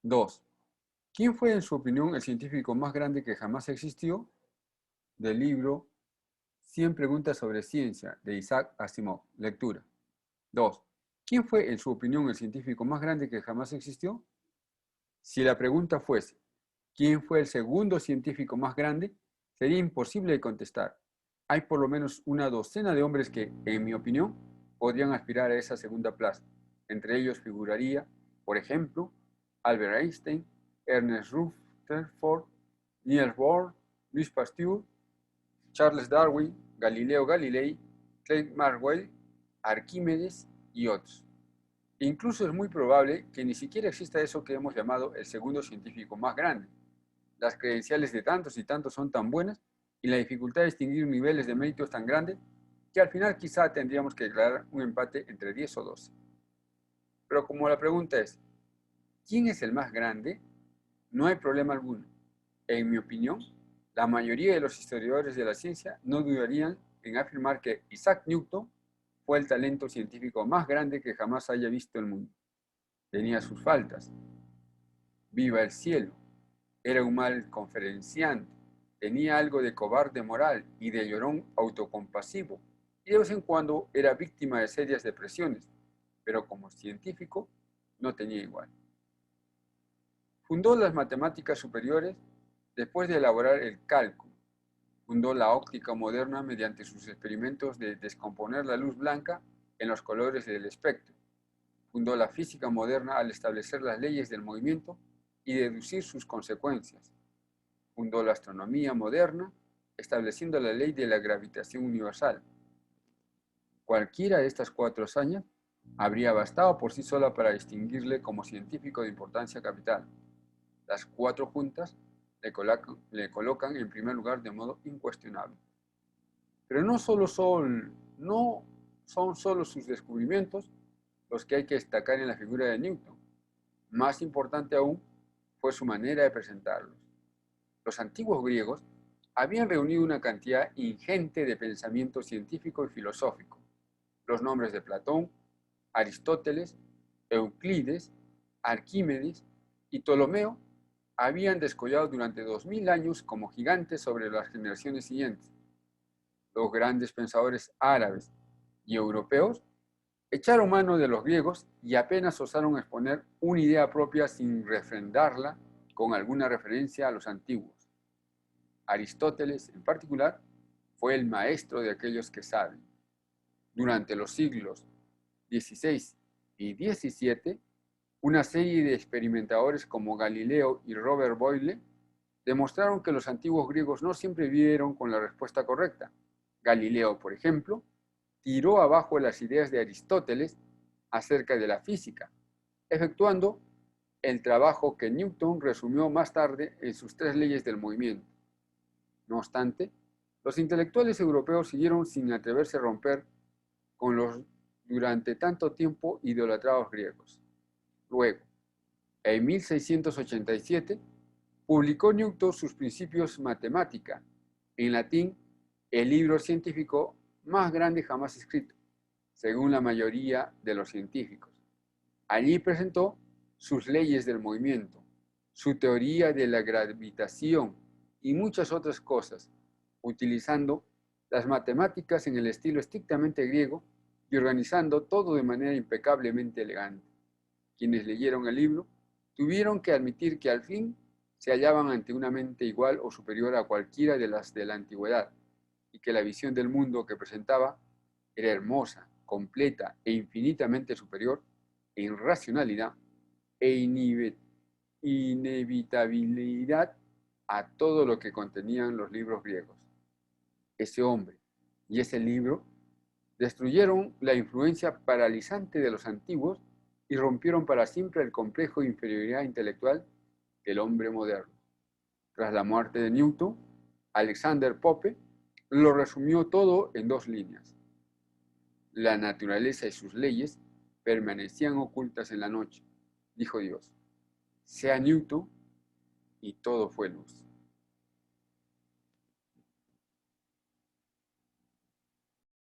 2. ¿Quién fue, en su opinión, el científico más grande que jamás existió? Del libro 100 preguntas sobre ciencia, de Isaac Asimov. Lectura. 2. ¿Quién fue, en su opinión, el científico más grande que jamás existió? Si la pregunta fuese, ¿quién fue el segundo científico más grande? Sería imposible de contestar. Hay por lo menos una docena de hombres que, en mi opinión, podrían aspirar a esa segunda plaza. Entre ellos figuraría, por ejemplo, Albert Einstein, Ernest Rutherford, Niels Bohr, Louis Pasteur, Charles Darwin, Galileo Galilei, Craig Maxwell, Arquímedes y otros. Incluso es muy probable que ni siquiera exista eso que hemos llamado el segundo científico más grande. Las credenciales de tantos y tantos son tan buenas y la dificultad de distinguir niveles de mérito es tan grande que al final quizá tendríamos que declarar un empate entre 10 o 12. Pero como la pregunta es, ¿quién es el más grande? No hay problema alguno. En mi opinión, la mayoría de los historiadores de la ciencia no dudarían en afirmar que Isaac Newton fue el talento científico más grande que jamás haya visto el mundo. Tenía sus faltas. Viva el cielo. Era un mal conferenciante. Tenía algo de cobarde moral y de llorón autocompasivo. Y de vez en cuando era víctima de serias depresiones. Pero como científico no tenía igual. Fundó las matemáticas superiores después de elaborar el cálculo. Fundó la óptica moderna mediante sus experimentos de descomponer la luz blanca en los colores del espectro. Fundó la física moderna al establecer las leyes del movimiento y deducir sus consecuencias. Fundó la astronomía moderna, estableciendo la ley de la gravitación universal. Cualquiera de estas 4 hazañas habría bastado por sí sola para distinguirle como científico de importancia capital. Las 4 juntas le colocan en primer lugar de modo incuestionable. Pero no son solo sus descubrimientos los que hay que destacar en la figura de Newton. Más importante aún fue su manera de presentarlos. Los antiguos griegos habían reunido una cantidad ingente de pensamiento científico y filosófico. Los nombres de Platón, Aristóteles, Euclides, Arquímedes y Ptolomeo habían descollado durante 2000 años como gigantes sobre las generaciones siguientes. Los grandes pensadores árabes y europeos echaron mano de los griegos y apenas osaron exponer una idea propia sin refrendarla con alguna referencia a los antiguos. Aristóteles, en particular, fue el maestro de aquellos que saben. Durante los siglos XVI y XVII, una serie de experimentadores como Galileo y Robert Boyle demostraron que los antiguos griegos no siempre vieron con la respuesta correcta. Galileo, por ejemplo, tiró abajo las ideas de Aristóteles acerca de la física, efectuando el trabajo que Newton resumió más tarde en sus 3 leyes del movimiento. No obstante, los intelectuales europeos siguieron sin atreverse a romper con los durante tanto tiempo idolatrados griegos. Luego, en 1687, publicó Newton sus Principios Matemática, en latín, el libro científico más grande jamás escrito, según la mayoría de los científicos. Allí presentó sus leyes del movimiento, su teoría de la gravitación y muchas otras cosas, utilizando las matemáticas en el estilo estrictamente griego y organizando todo de manera impecablemente elegante. Quienes leyeron el libro tuvieron que admitir que al fin se hallaban ante una mente igual o superior a cualquiera de las de la antigüedad, y que la visión del mundo que presentaba era hermosa, completa e infinitamente superior en racionalidad e inevitabilidad a todo lo que contenían los libros griegos. Ese hombre y ese libro destruyeron la influencia paralizante de los antiguos y rompieron para siempre el complejo de inferioridad intelectual del hombre moderno. Tras la muerte de Newton, Alexander Pope lo resumió todo en 2 líneas. La naturaleza y sus leyes permanecían ocultas en la noche, dijo Dios. Sea Newton y todo fue luz.